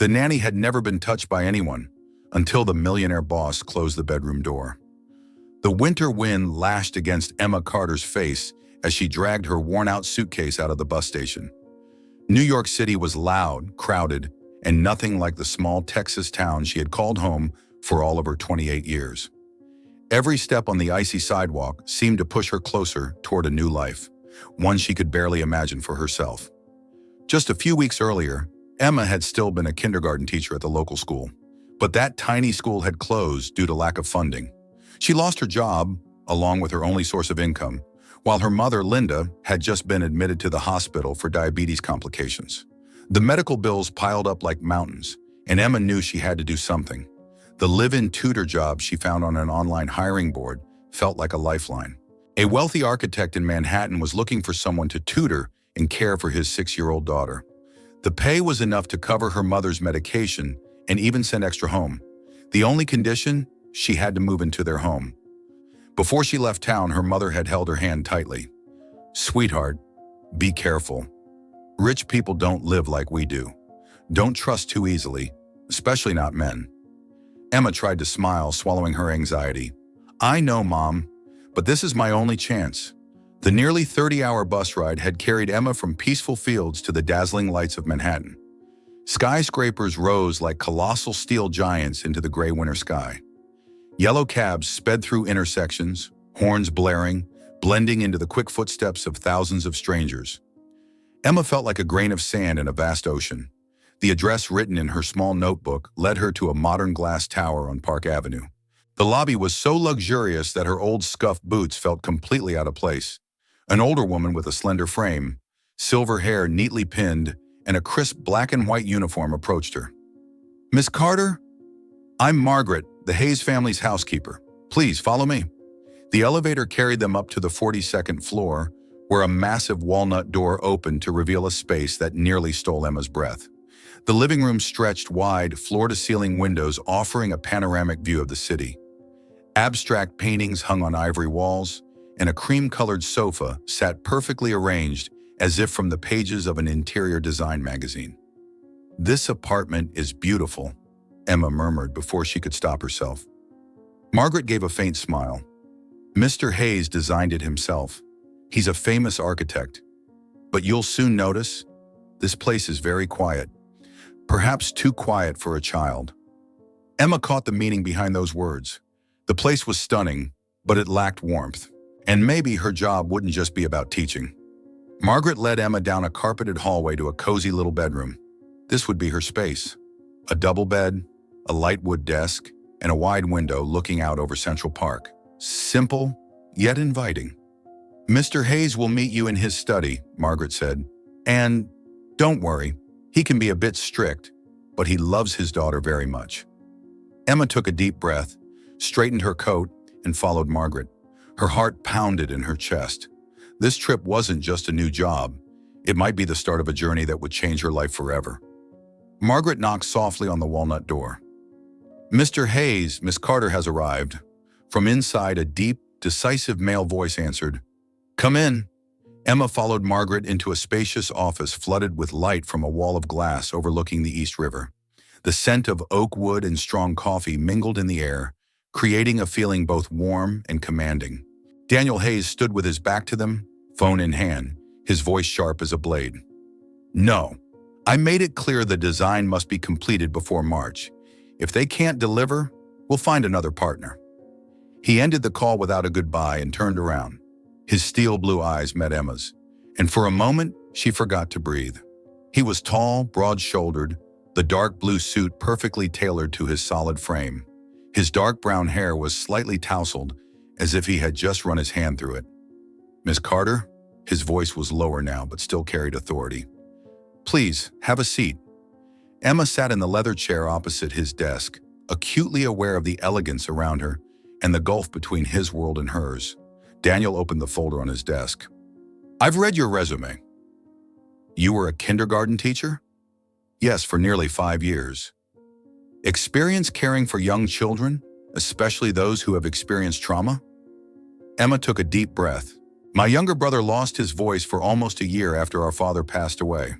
The nanny had never been touched by anyone until the millionaire boss closed the bedroom door. The winter wind lashed against Emma Carter's face as she dragged her worn-out suitcase out of the bus station. New York City was loud, crowded, and nothing like the small Texas town she had called home for all of her 28 years. Every step on the icy sidewalk seemed to push her closer toward a new life, one she could barely imagine for herself. Just a few weeks earlier, Emma had still been a kindergarten teacher at the local school, but that tiny school had closed due to lack of funding. She lost her job, along with her only source of income, while her mother, Linda, had just been admitted to the hospital for diabetes complications. The medical bills piled up like mountains, and Emma knew she had to do something. The live-in tutor job she found on an online hiring board felt like a lifeline. A wealthy architect in Manhattan was looking for someone to tutor and care for his 6-year-old daughter. The pay was enough to cover her mother's medication and even send extra home. The only condition? She had to move into their home. Before she left town, her mother had held her hand tightly. "Sweetheart, be careful. Rich people don't live like we do. Don't trust too easily, especially not men." Emma tried to smile, swallowing her anxiety. "I know, Mom, but this is my only chance." The nearly 30-hour bus ride had carried Emma from peaceful fields to the dazzling lights of Manhattan. Skyscrapers rose like colossal steel giants into the gray winter sky. Yellow cabs sped through intersections, horns blaring, blending into the quick footsteps of thousands of strangers. Emma felt like a grain of sand in a vast ocean. The address written in her small notebook led her to a modern glass tower on Park Avenue. The lobby was so luxurious that her old scuffed boots felt completely out of place. An older woman with a slender frame, silver hair neatly pinned, and a crisp black and white uniform approached her. "Miss Carter? I'm Margaret, the Hayes family's housekeeper. Please follow me." The elevator carried them up to the 42nd floor, where a massive walnut door opened to reveal a space that nearly stole Emma's breath. The living room stretched wide, floor-to-ceiling windows offering a panoramic view of the city. Abstract paintings hung on ivory walls, and a cream-colored sofa sat perfectly arranged as if from the pages of an interior design magazine. "This apartment is beautiful," Emma murmured before she could stop herself. Margaret gave a faint smile. "Mr. Hayes designed it himself. He's a famous architect. But you'll soon notice, this place is very quiet. Perhaps too quiet for a child." Emma caught the meaning behind those words. The place was stunning, but it lacked warmth. And maybe her job wouldn't just be about teaching. Margaret led Emma down a carpeted hallway to a cozy little bedroom. This would be her space. A double bed, a light wood desk, and a wide window looking out over Central Park. Simple, yet inviting. "Mr. Hayes will meet you in his study," Margaret said. "And don't worry, he can be a bit strict, but he loves his daughter very much." Emma took a deep breath, straightened her coat, and followed Margaret. Her heart pounded in her chest. This trip wasn't just a new job. It might be the start of a journey that would change her life forever. Margaret knocked softly on the walnut door. "Mr. Hayes, Miss Carter has arrived." From inside, a deep, decisive male voice answered, "Come in." Emma followed Margaret into a spacious office flooded with light from a wall of glass overlooking the East River. The scent of oak wood and strong coffee mingled in the air, creating a feeling both warm and commanding. Daniel Hayes stood with his back to them, phone in hand, his voice sharp as a blade. "No, I made it clear the design must be completed before March. If they can't deliver, we'll find another partner." He ended the call without a goodbye and turned around. His steel blue eyes met Emma's, and for a moment, she forgot to breathe. He was tall, broad-shouldered, the dark blue suit perfectly tailored to his solid frame. His dark brown hair was slightly tousled, as if he had just run his hand through it. "Miss Carter?" His voice was lower now, but still carried authority. "Please, have a seat." Emma sat in the leather chair opposite his desk, acutely aware of the elegance around her and the gulf between his world and hers. Daniel opened the folder on his desk. "I've read your resume. You were a kindergarten teacher?" "Yes, for nearly 5 years. Experience caring for young children, especially those who have experienced trauma?" Emma took a deep breath. "My younger brother lost his voice for almost a year after our father passed away.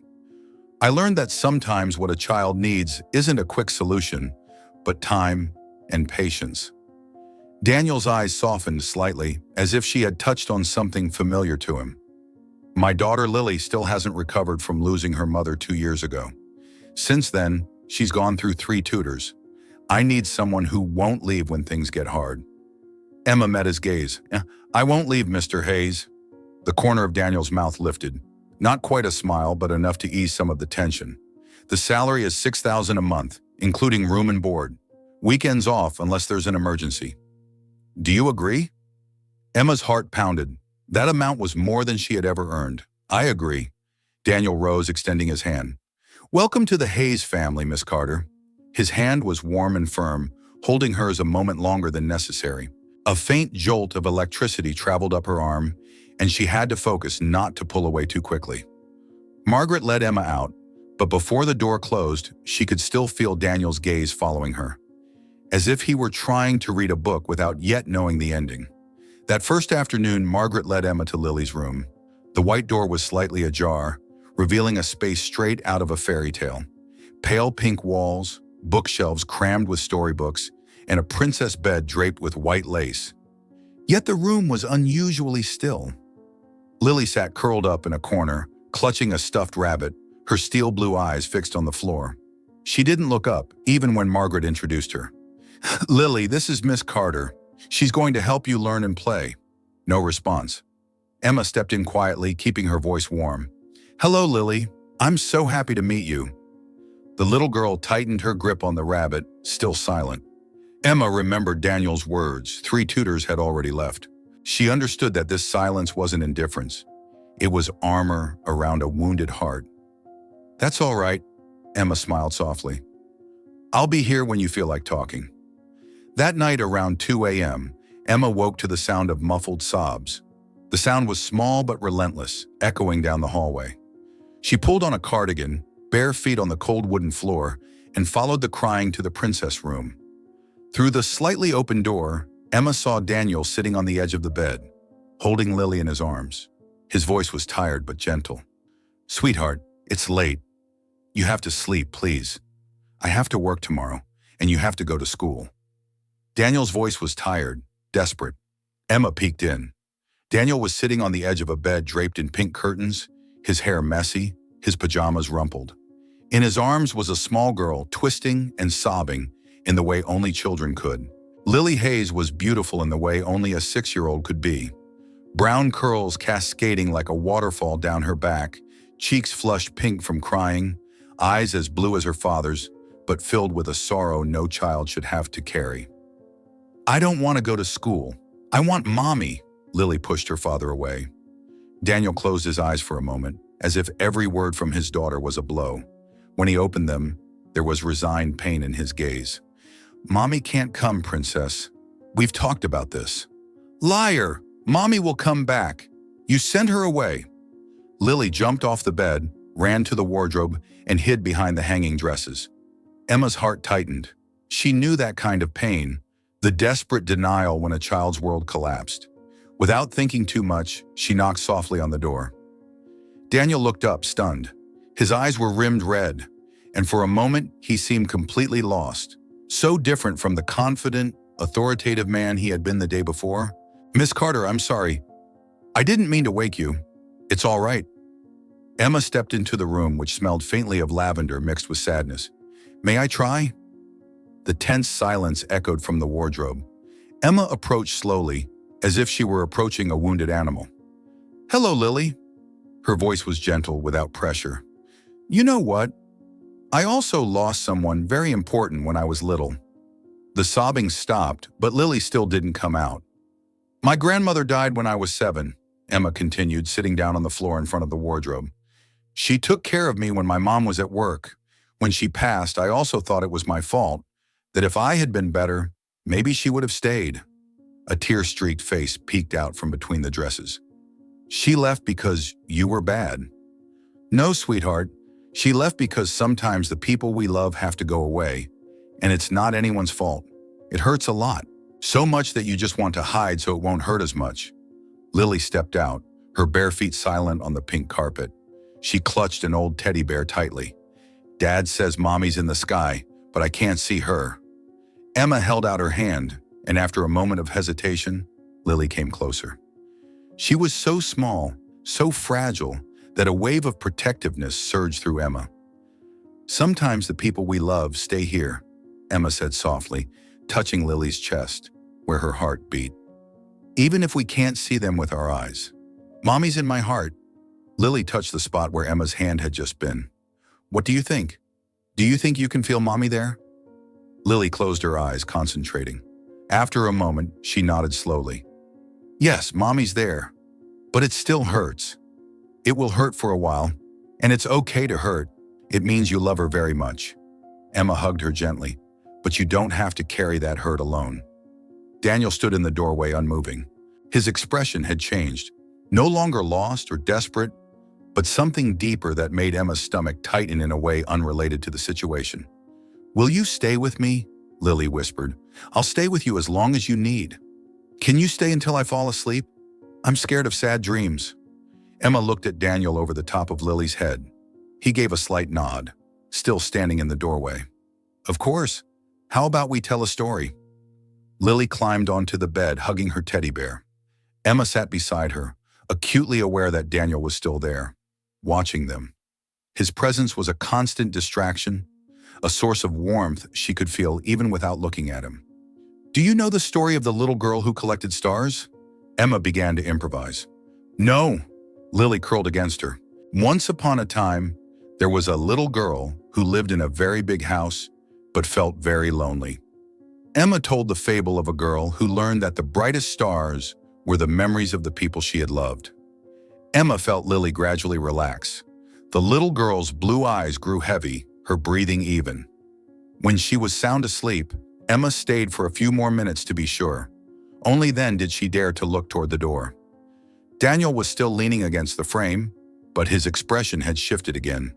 I learned that sometimes what a child needs isn't a quick solution, but time and patience. Daniel's eyes softened slightly, as if she had touched on something familiar to him. My daughter Lily still hasn't recovered from losing her mother 2 years ago. Since then, she's gone through 3 tutors. I need someone who won't leave when things get hard. Emma met his gaze. I won't leave, Mr. Hayes." The corner of Daniel's mouth lifted. Not quite a smile, but enough to ease some of the tension. The salary is $6,000 a month, including room and board. Weekends off unless there's an emergency. Do you agree? Emma's heart pounded. That amount was more than she had ever earned. I agree. Daniel rose, extending his hand. Welcome to the Hayes family, Miss Carter. His hand was warm and firm, holding hers a moment longer than necessary. A faint jolt of electricity traveled up her arm, and she had to focus not to pull away too quickly. Margaret led Emma out, but before the door closed, she could still feel Daniel's gaze following her, as if he were trying to read a book without yet knowing the ending. That first afternoon, Margaret led Emma to Lily's room. The white door was slightly ajar, revealing a space straight out of a fairy tale. Pale pink walls, bookshelves crammed with storybooks, and a princess bed draped with white lace. Yet the room was unusually still. Lily sat curled up in a corner, clutching a stuffed rabbit, her steel blue eyes fixed on the floor. She didn't look up, even when Margaret introduced her. Lily, this is Miss Carter. She's going to help you learn and play. No response. Emma stepped in quietly, keeping her voice warm. Hello, Lily. I'm so happy to meet you. The little girl tightened her grip on the rabbit, still silent. Emma remembered Daniel's words. 3 tutors had already left. She understood that this silence wasn't indifference. It was armor around a wounded heart. That's all right, Emma smiled softly. I'll be here when you feel like talking. That night around 2 a.m., Emma woke to the sound of muffled sobs. The sound was small but relentless, echoing down the hallway. She pulled on a cardigan, bare feet on the cold wooden floor, and followed the crying to the princess room. Through the slightly open door, Emma saw Daniel sitting on the edge of the bed, holding Lily in his arms. His voice was tired but gentle. Sweetheart, it's late. You have to sleep, please. I have to work tomorrow, and you have to go to school. Daniel's voice was tired, desperate. Emma peeked in. Daniel was sitting on the edge of a bed draped in pink curtains, his hair messy, his pajamas rumpled. In his arms was a small girl, twisting and sobbing in the way only children could. Lily Hayes was beautiful in the way only a 6-year-old could be. Brown curls cascading like a waterfall down her back, cheeks flushed pink from crying, eyes as blue as her father's, but filled with a sorrow no child should have to carry. I don't want to go to school. I want Mommy. Lily pushed her father away. Daniel closed his eyes for a moment, as if every word from his daughter was a blow. When he opened them, there was resigned pain in his gaze. Mommy can't come, Princess. We've talked about this. Liar! Mommy will come back. You sent her away. Lily jumped off the bed, ran to the wardrobe, and hid behind the hanging dresses. Emma's heart tightened. She knew that kind of pain, the desperate denial when a child's world collapsed. Without thinking too much, she knocked softly on the door. Daniel looked up, stunned. His eyes were rimmed red, and for a moment he seemed completely lost. So different from the confident, authoritative man he had been the day before. Miss Carter, I'm sorry. I didn't mean to wake you. It's all right. Emma stepped into the room, which smelled faintly of lavender mixed with sadness. May I try? The tense silence echoed from the wardrobe. Emma approached slowly, as if she were approaching a wounded animal. Hello, Lily. Her voice was gentle, without pressure. You know what? I also lost someone very important when I was little. The sobbing stopped, but Lily still didn't come out. My grandmother died when I was 7, Emma continued, sitting down on the floor in front of the wardrobe. She took care of me when my mom was at work. When she passed, I also thought it was my fault, that if I had been better, maybe she would have stayed. A tear-streaked face peeked out from between the dresses. She left because you were bad. No, sweetheart. She left because sometimes the people we love have to go away, and it's not anyone's fault. It hurts a lot, so much that you just want to hide so it won't hurt as much. Lily stepped out, her bare feet silent on the pink carpet. She clutched an old teddy bear tightly. Dad says Mommy's in the sky, but I can't see her. Emma held out her hand, and after a moment of hesitation, Lily came closer. She was so small, so fragile, that a wave of protectiveness surged through Emma. "Sometimes the people we love stay here," Emma said softly, touching Lily's chest, where her heart beat. "Even if we can't see them with our eyes. Mommy's in my heart." Lily touched the spot where Emma's hand had just been. "What do you think? Do you think you can feel Mommy there?" Lily closed her eyes, concentrating. After a moment, she nodded slowly. "Yes, Mommy's there, but it still hurts. It will hurt for a while, and it's okay to hurt. It means you love her very much." Emma hugged her gently, "But you don't have to carry that hurt alone." Daniel stood in the doorway unmoving. His expression had changed, no longer lost or desperate, but something deeper that made Emma's stomach tighten in a way unrelated to the situation. "Will you stay with me?" Lily whispered. "I'll stay with you as long as you need. Can you stay until I fall asleep? I'm scared of sad dreams." Emma looked at Daniel over the top of Lily's head. He gave a slight nod, still standing in the doorway. "Of course. How about we tell a story?" Lily climbed onto the bed, hugging her teddy bear. Emma sat beside her, acutely aware that Daniel was still there, watching them. His presence was a constant distraction, a source of warmth she could feel even without looking at him. "Do you know the story of the little girl who collected stars?" Emma began to improvise. "No," Lily curled against her. "Once upon a time, there was a little girl who lived in a very big house, but felt very lonely." Emma told the fable of a girl who learned that the brightest stars were the memories of the people she had loved. Emma felt Lily gradually relax. The little girl's blue eyes grew heavy, her breathing even. When she was sound asleep, Emma stayed for a few more minutes to be sure. Only then did she dare to look toward the door. Daniel was still leaning against the frame, but his expression had shifted again.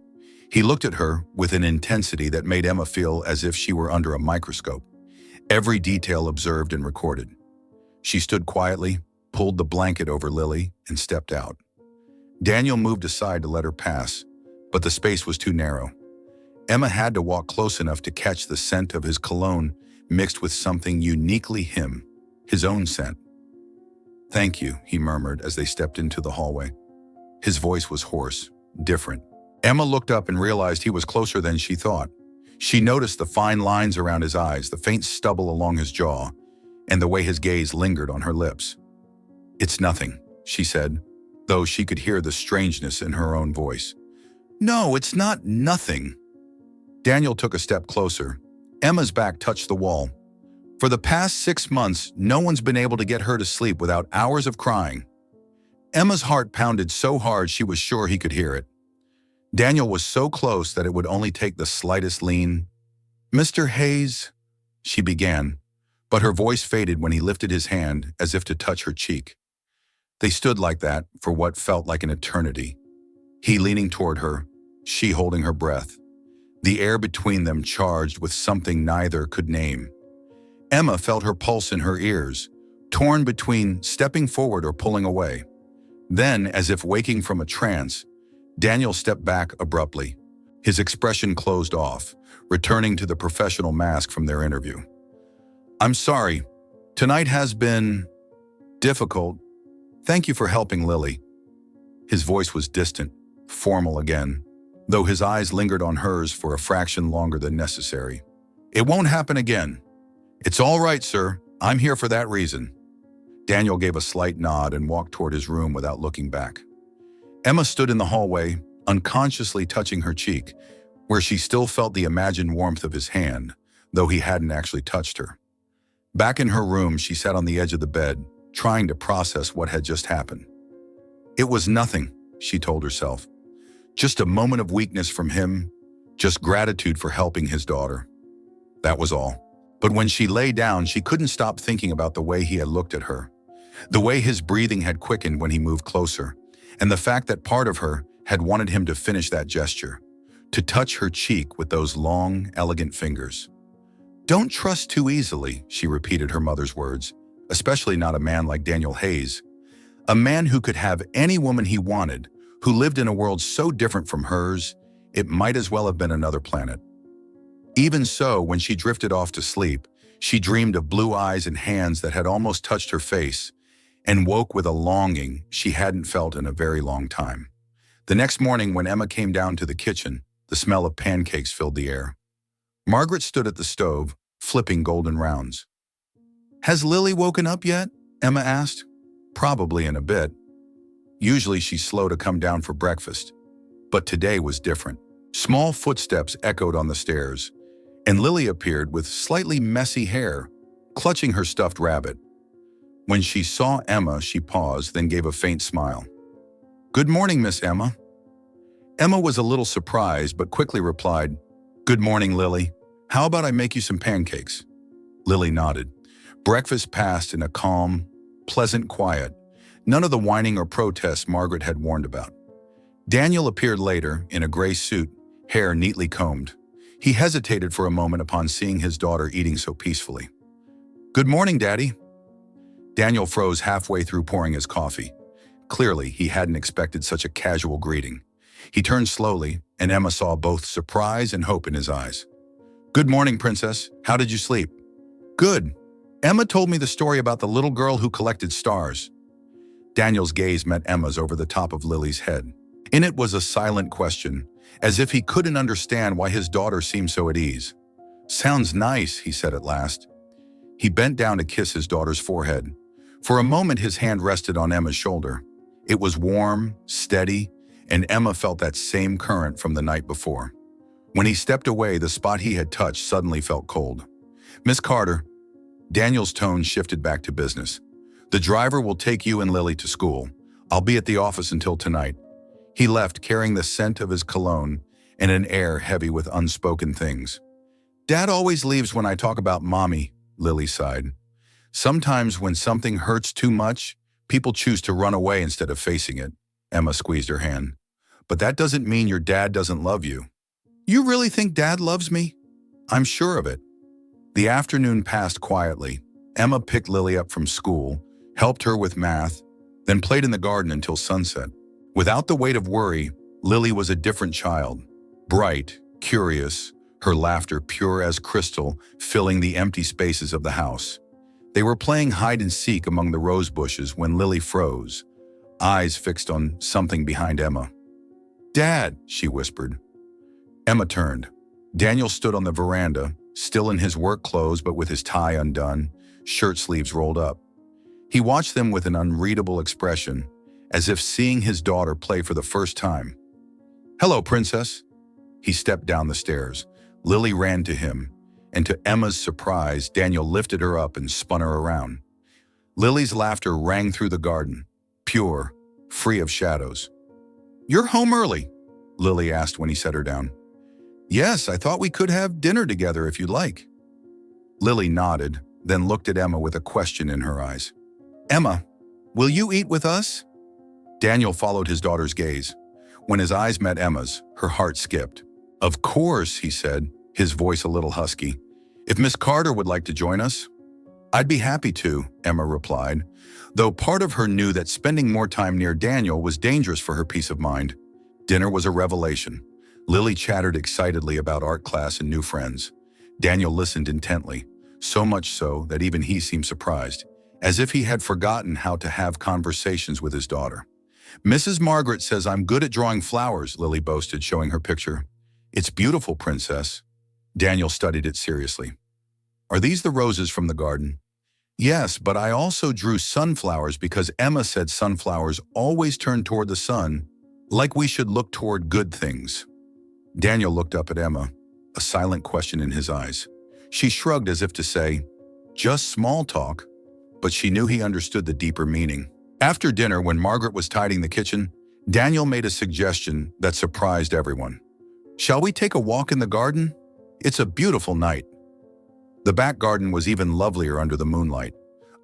He looked at her with an intensity that made Emma feel as if she were under a microscope, every detail observed and recorded. She stood quietly, pulled the blanket over Lily, and stepped out. Daniel moved aside to let her pass, but the space was too narrow. Emma had to walk close enough to catch the scent of his cologne mixed with something uniquely him, his own scent. "Thank you," he murmured as they stepped into the hallway. His voice was hoarse, different. Emma looked up and realized he was closer than she thought. She noticed the fine lines around his eyes, the faint stubble along his jaw, and the way his gaze lingered on her lips. "It's nothing," she said, though she could hear the strangeness in her own voice. "No, it's not nothing." Daniel took a step closer. Emma's back touched the wall. "For the past 6 months, no one's been able to get her to sleep without hours of crying." Emma's heart pounded so hard she was sure he could hear it. Daniel was so close that it would only take the slightest lean. "Mr. Hayes," she began, but her voice faded when he lifted his hand as if to touch her cheek. They stood like that for what felt like an eternity. He leaning toward her, she holding her breath. The air between them charged with something neither could name. Emma felt her pulse in her ears, torn between stepping forward or pulling away. Then, as if waking from a trance, Daniel stepped back abruptly. His expression closed off, returning to the professional mask from their interview. "I'm sorry. Tonight has been difficult. Thank you for helping Lily." His voice was distant, formal again, though his eyes lingered on hers for a fraction longer than necessary. "It won't happen again." "It's all right, sir. I'm here for that reason." Daniel gave a slight nod and walked toward his room without looking back. Emma stood in the hallway, unconsciously touching her cheek, where she still felt the imagined warmth of his hand, though he hadn't actually touched her. Back in her room, she sat on the edge of the bed, trying to process what had just happened. It was nothing, she told herself. Just a moment of weakness from him, just gratitude for helping his daughter. That was all. But when she lay down, she couldn't stop thinking about the way he had looked at her, the way his breathing had quickened when he moved closer, and the fact that part of her had wanted him to finish that gesture, to touch her cheek with those long, elegant fingers. "Don't trust too easily," she repeated her mother's words, especially not a man like Daniel Hayes, a man who could have any woman he wanted, who lived in a world so different from hers, it might as well have been another planet. Even so, when she drifted off to sleep, she dreamed of blue eyes and hands that had almost touched her face, and woke with a longing she hadn't felt in a very long time. The next morning, when Emma came down to the kitchen, the smell of pancakes filled the air. Margaret stood at the stove, flipping golden rounds. "Has Lily woken up yet?" Emma asked. "Probably in a bit. Usually she's slow to come down for breakfast. But today was different." Small footsteps echoed on the stairs, and Lily appeared with slightly messy hair, clutching her stuffed rabbit. When she saw Emma, she paused, then gave a faint smile. "Good morning, Miss Emma." Emma was a little surprised, but quickly replied, "Good morning, Lily. How about I make you some pancakes?" Lily nodded. Breakfast passed in a calm, pleasant quiet, none of the whining or protests Margaret had warned about. Daniel appeared later, in a gray suit, hair neatly combed. He hesitated for a moment upon seeing his daughter eating so peacefully. "Good morning, Daddy." Daniel froze halfway through pouring his coffee. Clearly, he hadn't expected such a casual greeting. He turned slowly, and Emma saw both surprise and hope in his eyes. "Good morning, Princess. How did you sleep?" "Good. Emma told me the story about the little girl who collected stars." Daniel's gaze met Emma's over the top of Lily's head. In it was a silent question, as if he couldn't understand why his daughter seemed so at ease. "Sounds nice," he said at last. He bent down to kiss his daughter's forehead. For a moment, his hand rested on Emma's shoulder. It was warm, steady, and Emma felt that same current from the night before. When he stepped away, the spot he had touched suddenly felt cold. "Miss Carter." Daniel's tone shifted back to business. "The driver will take you and Lily to school. I'll be at the office until tonight." He left, carrying the scent of his cologne and an air heavy with unspoken things. "Dad always leaves when I talk about Mommy," Lily sighed. "Sometimes when something hurts too much, people choose to run away instead of facing it." Emma squeezed her hand. "But that doesn't mean your dad doesn't love you." "You really think Dad loves me?" "I'm sure of it." The afternoon passed quietly. Emma picked Lily up from school, helped her with math, then played in the garden until sunset. Without the weight of worry, Lily was a different child. Bright, curious, her laughter pure as crystal, filling the empty spaces of the house. They were playing hide-and-seek among the rose bushes when Lily froze, eyes fixed on something behind Emma. "Dad," she whispered. Emma turned. Daniel stood on the veranda, still in his work clothes but with his tie undone, shirt sleeves rolled up. He watched them with an unreadable expression, as if seeing his daughter play for the first time. "Hello, Princess." He stepped down the stairs. Lily ran to him, and to Emma's surprise, Daniel lifted her up and spun her around. Lily's laughter rang through the garden, pure, free of shadows. "You're home early?" Lily asked when he set her down. "Yes, I thought we could have dinner together if you'd like." Lily nodded, then looked at Emma with a question in her eyes. "Emma, will you eat with us?" Daniel followed his daughter's gaze. When his eyes met Emma's, her heart skipped. "Of course," he said, his voice a little husky. "If Miss Carter would like to join us?" "I'd be happy to," Emma replied, though part of her knew that spending more time near Daniel was dangerous for her peace of mind. Dinner was a revelation. Lily chattered excitedly about art class and new friends. Daniel listened intently, so much so that even he seemed surprised, as if he had forgotten how to have conversations with his daughter. "Mrs. Margaret says I'm good at drawing flowers," Lily boasted, showing her picture. "It's beautiful, Princess." Daniel studied it seriously. "Are these the roses from the garden?" "Yes, but I also drew sunflowers because Emma said sunflowers always turn toward the sun, like we should look toward good things." Daniel looked up at Emma, a silent question in his eyes. She shrugged as if to say, "Just small talk," but she knew he understood the deeper meaning. After dinner, when Margaret was tidying the kitchen, Daniel made a suggestion that surprised everyone. "Shall we take a walk in the garden? It's a beautiful night." The back garden was even lovelier under the moonlight.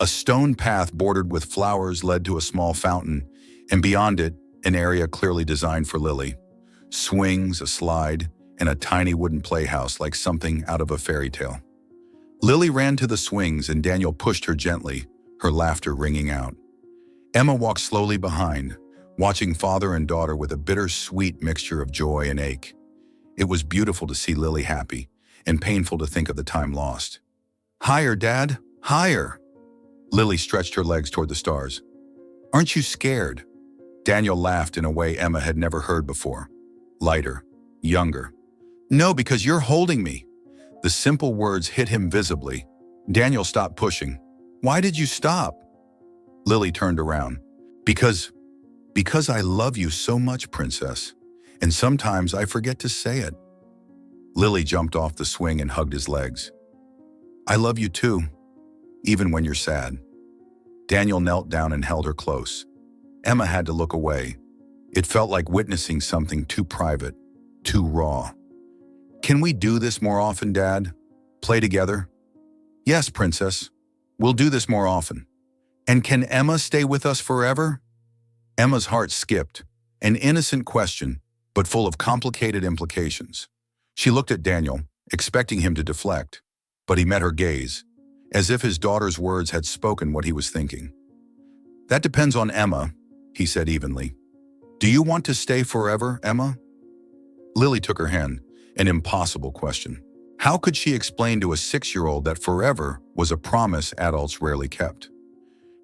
A stone path bordered with flowers led to a small fountain, and beyond it, an area clearly designed for Lily. Swings, a slide, and a tiny wooden playhouse like something out of a fairy tale. Lily ran to the swings and Daniel pushed her gently, her laughter ringing out. Emma walked slowly behind, watching father and daughter with a bittersweet mixture of joy and ache. It was beautiful to see Lily happy, and painful to think of the time lost. "Higher, Dad, higher!" Lily stretched her legs toward the stars. "Aren't you scared?" Daniel laughed in a way Emma had never heard before. Lighter, younger. "No, because you're holding me." The simple words hit him visibly. Daniel stopped pushing. "Why did you stop?" Lily turned around. Because I love you so much, Princess. And sometimes I forget to say it." Lily jumped off the swing and hugged his legs. "I love you too, even when you're sad." Daniel knelt down and held her close. Emma had to look away. It felt like witnessing something too private, too raw. "Can we do this more often, Dad? Play together?" "Yes, Princess. We'll do this more often." "And can Emma stay with us forever?" Emma's heart skipped. An innocent question, but full of complicated implications. She looked at Daniel, expecting him to deflect, but he met her gaze, as if his daughter's words had spoken what he was thinking. "That depends on Emma," he said evenly. "Do you want to stay forever, Emma?" Lily took her hand, an impossible question. How could she explain to a 6-year-old that forever was a promise adults rarely kept?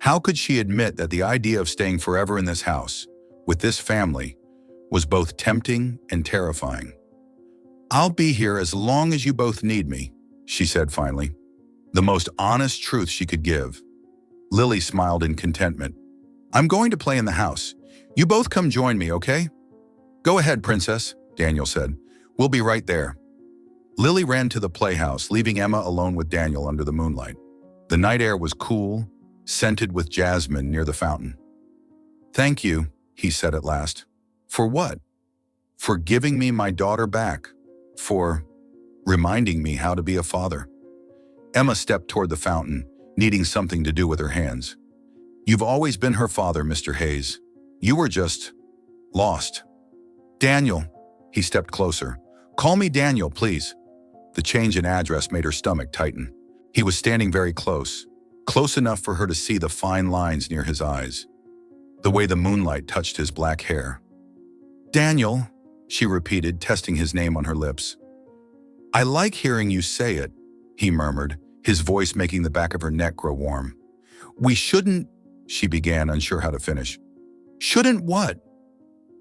How could she admit that the idea of staying forever in this house, with this family, was both tempting and terrifying? "I'll be here as long as you both need me," she said finally. The most honest truth she could give. Lily smiled in contentment. "I'm going to play in the house. You both come join me, okay?" "Go ahead, Princess," Daniel said. "We'll be right there." Lily ran to the playhouse, leaving Emma alone with Daniel under the moonlight. The night air was cool, scented with jasmine near the fountain. "Thank you," he said at last. "For what?" "For giving me my daughter back. For reminding me how to be a father." Emma stepped toward the fountain, needing something to do with her hands. "You've always been her father, Mr. Hayes. You were just lost." "Daniel," he stepped closer. "Call me Daniel, please." The change in address made her stomach tighten. He was standing very close enough for her to see the fine lines near his eyes, the way the moonlight touched his black hair. "Daniel," she repeated, testing his name on her lips. "I like hearing you say it," he murmured, his voice making the back of her neck grow warm. "We shouldn't," she began, unsure how to finish. "Shouldn't what?"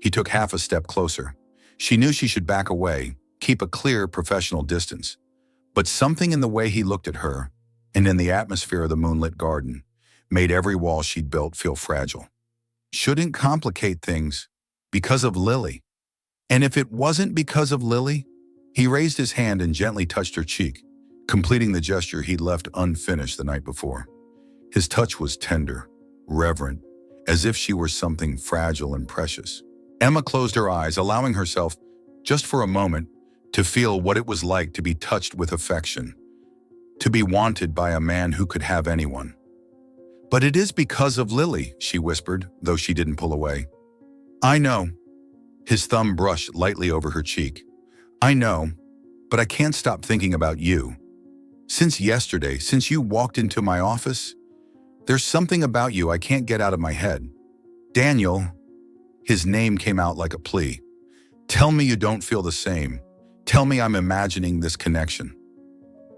He took half a step closer. She knew she should back away, keep a clear professional distance. But something in the way he looked at her, and in the atmosphere of the moonlit garden, made every wall she'd built feel fragile. Shouldn't complicate things because of Lily. And if it wasn't because of Lily? He raised his hand and gently touched her cheek, completing the gesture he'd left unfinished the night before. His touch was tender, reverent, as if she were something fragile and precious. Emma closed her eyes, allowing herself, just for a moment, to feel what it was like to be touched with affection, to be wanted by a man who could have anyone. "But it is because of Lily," she whispered, though she didn't pull away. "I know." His thumb brushed lightly over her cheek. "I know, but I can't stop thinking about you. Since yesterday, since you walked into my office, there's something about you I can't get out of my head. Daniel," his name came out like a plea. "Tell me you don't feel the same. Tell me I'm imagining this connection."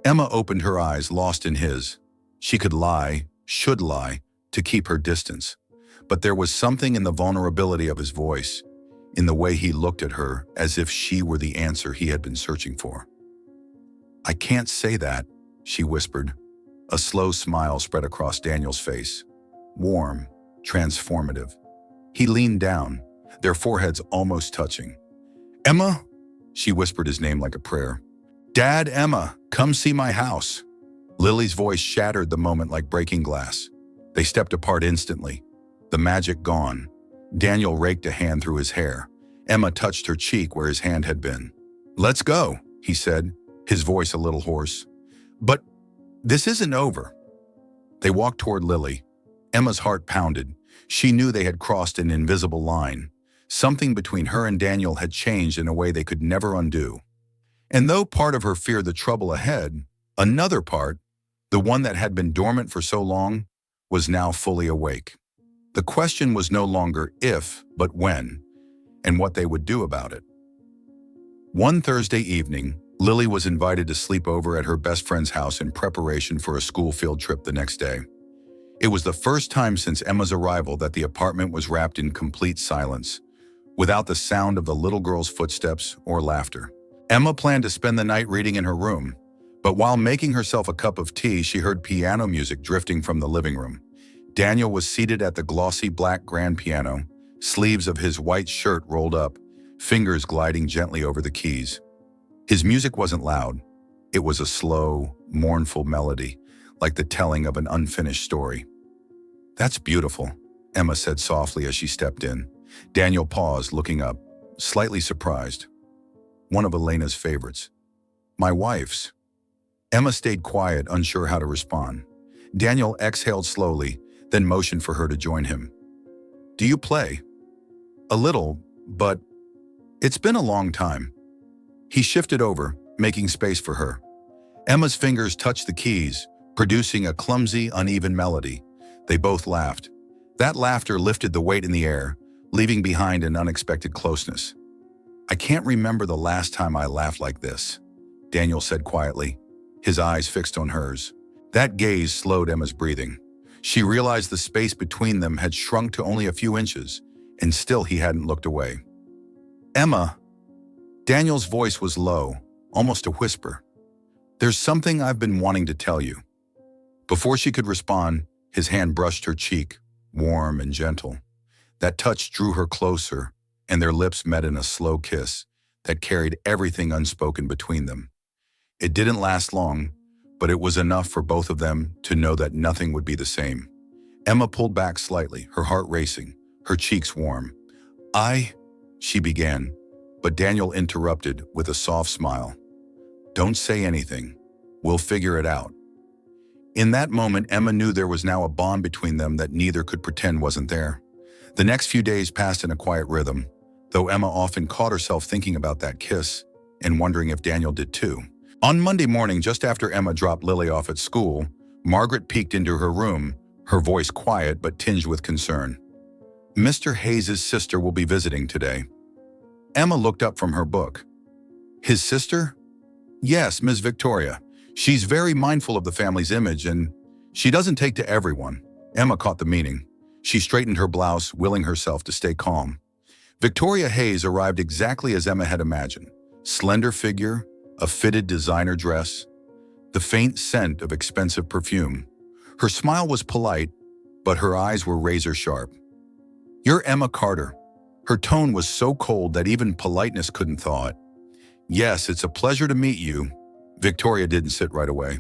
Emma opened her eyes, lost in his. She could lie, should lie, to keep her distance. But there was something in the vulnerability of his voice, in the way he looked at her as if she were the answer he had been searching for. "I can't say that," she whispered. A slow smile spread across Daniel's face. Warm, transformative. He leaned down, their foreheads almost touching. "Emma," she whispered his name like a prayer. "Dad, Emma, come see my house." Lily's voice shattered the moment like breaking glass. They stepped apart instantly, the magic gone. Daniel raked a hand through his hair. Emma touched her cheek where his hand had been. "Let's go," he said, his voice a little hoarse. "But this isn't over." They walked toward Lily. Emma's heart pounded. She knew they had crossed an invisible line. Something between her and Daniel had changed in a way they could never undo. And though part of her feared the trouble ahead, another part, the one that had been dormant for so long, was now fully awake. The question was no longer if, but when, and what they would do about it. One Thursday evening, Lily was invited to sleep over at her best friend's house in preparation for a school field trip the next day. It was the first time since Emma's arrival that the apartment was wrapped in complete silence, without the sound of the little girl's footsteps or laughter. Emma planned to spend the night reading in her room, but while making herself a cup of tea, she heard piano music drifting from the living room. Daniel was seated at the glossy black grand piano, sleeves of his white shirt rolled up, fingers gliding gently over the keys. His music wasn't loud. It was a slow, mournful melody, like the telling of an unfinished story. "That's beautiful," Emma said softly as she stepped in. Daniel paused, looking up, slightly surprised. "One of Elena's favorites." "My wife's." Emma stayed quiet, unsure how to respond. Daniel exhaled slowly, then motioned for her to join him. "Do you play?" "A little, but it's been a long time." He shifted over, making space for her. Emma's fingers touched the keys, producing a clumsy, uneven melody. They both laughed. That laughter lifted the weight in the air, leaving behind an unexpected closeness. "I can't remember the last time I laughed like this," Daniel said quietly, his eyes fixed on hers. That gaze slowed Emma's breathing. She realized the space between them had shrunk to only a few inches, and still he hadn't looked away. "Emma," Daniel's voice was low, almost a whisper. "There's something I've been wanting to tell you." Before she could respond, his hand brushed her cheek, warm and gentle. That touch drew her closer, and their lips met in a slow kiss that carried everything unspoken between them. It didn't last long, but it was enough for both of them to know that nothing would be the same. Emma pulled back slightly, her heart racing, her cheeks warm. She began, but Daniel interrupted with a soft smile. "Don't say anything. We'll figure it out." In that moment, Emma knew there was now a bond between them that neither could pretend wasn't there. The next few days passed in a quiet rhythm, though Emma often caught herself thinking about that kiss and wondering if Daniel did too. On Monday morning, just after Emma dropped Lily off at school, Margaret peeked into her room, her voice quiet but tinged with concern. "Mr. Hayes' sister will be visiting today." Emma looked up from her book. "His sister?" "Yes, Miss Victoria. She's very mindful of the family's image, and she doesn't take to everyone." Emma caught the meaning. She straightened her blouse, willing herself to stay calm. Victoria Hayes arrived exactly as Emma had imagined. Slender figure, a fitted designer dress, the faint scent of expensive perfume. Her smile was polite, but her eyes were razor sharp. "You're Emma Carter." Her tone was so cold that even politeness couldn't thaw it. "Yes, it's a pleasure to meet you." Victoria didn't sit right away.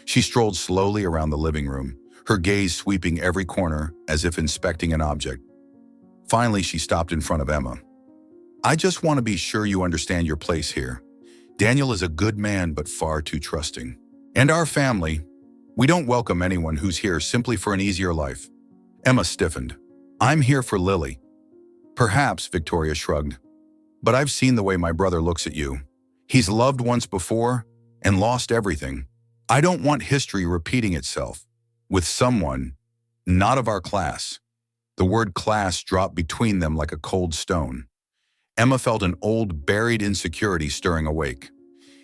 She strolled slowly around the living room, her gaze sweeping every corner as if inspecting an object. Finally, she stopped in front of Emma. "I just want to be sure you understand your place here. Daniel is a good man, but far too trusting. And our family, we don't welcome anyone who's here simply for an easier life." Emma stiffened. "I'm here for Lily." "Perhaps," Victoria shrugged. "But I've seen the way my brother looks at you. He's loved once before and lost everything. I don't want history repeating itself with someone not of our class." The word class dropped between them like a cold stone. Emma felt an old, buried insecurity stirring awake.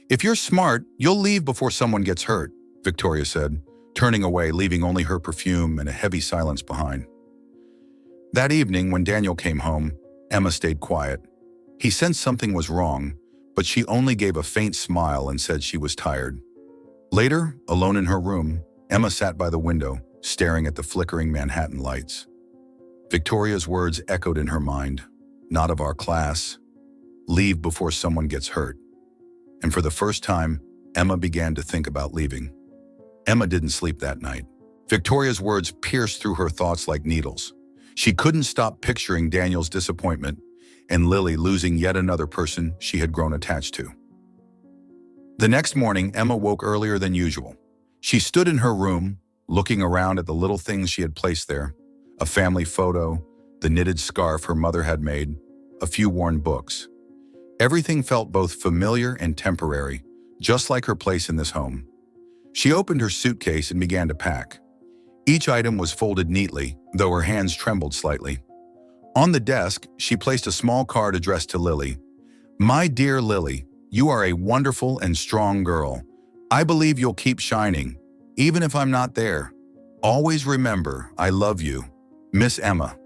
"If you're smart, you'll leave before someone gets hurt," Victoria said, turning away, leaving only her perfume and a heavy silence behind. That evening, when Daniel came home, Emma stayed quiet. He sensed something was wrong, but she only gave a faint smile and said she was tired. Later, alone in her room, Emma sat by the window, staring at the flickering Manhattan lights. Victoria's words echoed in her mind. Not of our class. Leave before someone gets hurt. And for the first time, Emma began to think about leaving. Emma didn't sleep that night. Victoria's words pierced through her thoughts like needles. She couldn't stop picturing Daniel's disappointment and Lily losing yet another person she had grown attached to. The next morning, Emma woke earlier than usual. She stood in her room, looking around at the little things she had placed there: a family photo, the knitted scarf her mother had made, a few worn books. Everything felt both familiar and temporary, just like her place in this home. She opened her suitcase and began to pack. Each item was folded neatly, though her hands trembled slightly. On the desk, she placed a small card addressed to Lily. "My dear Lily, you are a wonderful and strong girl. I believe you'll keep shining, even if I'm not there. Always remember, I love you. Miss Emma."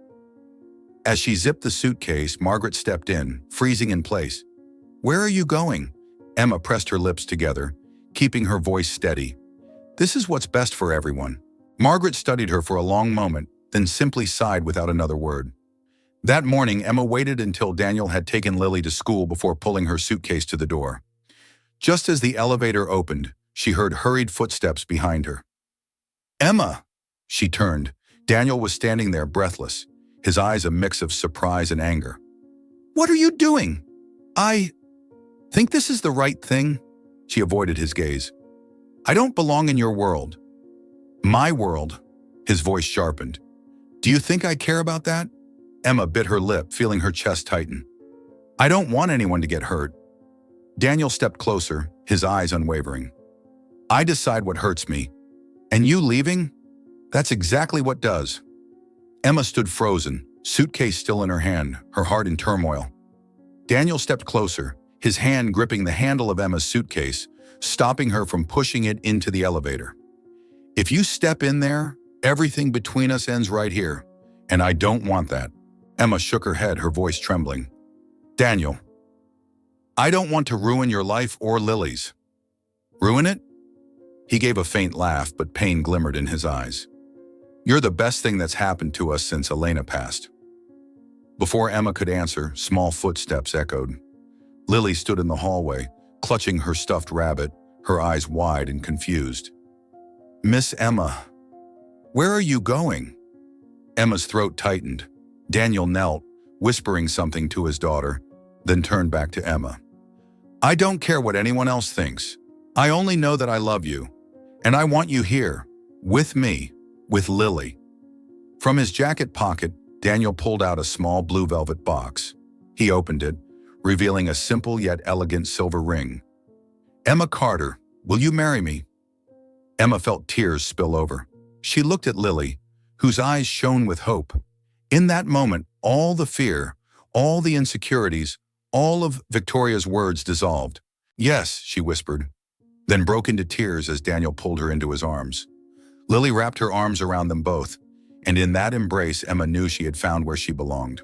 As she zipped the suitcase, Margaret stepped in, freezing in place. "Where are you going?" Emma pressed her lips together, keeping her voice steady. "This is what's best for everyone." Margaret studied her for a long moment, then simply sighed without another word. That morning, Emma waited until Daniel had taken Lily to school before pulling her suitcase to the door. Just as the elevator opened, she heard hurried footsteps behind her. "Emma!" She turned. Daniel was standing there breathless, his eyes a mix of surprise and anger. "What are you doing?" "I think this is the right thing." She avoided his gaze. "I don't belong in your world." "My world." His voice sharpened. "Do you think I care about that?" Emma bit her lip, feeling her chest tighten. "I don't want anyone to get hurt." Daniel stepped closer, his eyes unwavering. "I decide what hurts me. And you leaving? That's exactly what does." Emma stood frozen, suitcase still in her hand, her heart in turmoil. Daniel stepped closer, his hand gripping the handle of Emma's suitcase, stopping her from pushing it into the elevator. "If you step in there, everything between us ends right here, and I don't want that." Emma shook her head, her voice trembling. "Daniel, I don't want to ruin your life or Lily's." "Ruin it?" He gave a faint laugh, but pain glimmered in his eyes. "You're the best thing that's happened to us since Elena passed." Before Emma could answer, small footsteps echoed. Lily stood in the hallway, clutching her stuffed rabbit, her eyes wide and confused. "Miss Emma, where are you going?" Emma's throat tightened. Daniel knelt, whispering something to his daughter, then turned back to Emma. "I don't care what anyone else thinks. I only know that I love you, and I want you here, with me, with Lily." From his jacket pocket, Daniel pulled out a small blue velvet box. He opened it, revealing a simple yet elegant silver ring. "Emma Carter, will you marry me?" Emma felt tears spill over. She looked at Lily, whose eyes shone with hope. In that moment, all the fear, all the insecurities, all of Victoria's words dissolved. "Yes," she whispered, then broke into tears as Daniel pulled her into his arms. Lily wrapped her arms around them both, and in that embrace Emma knew she had found where she belonged.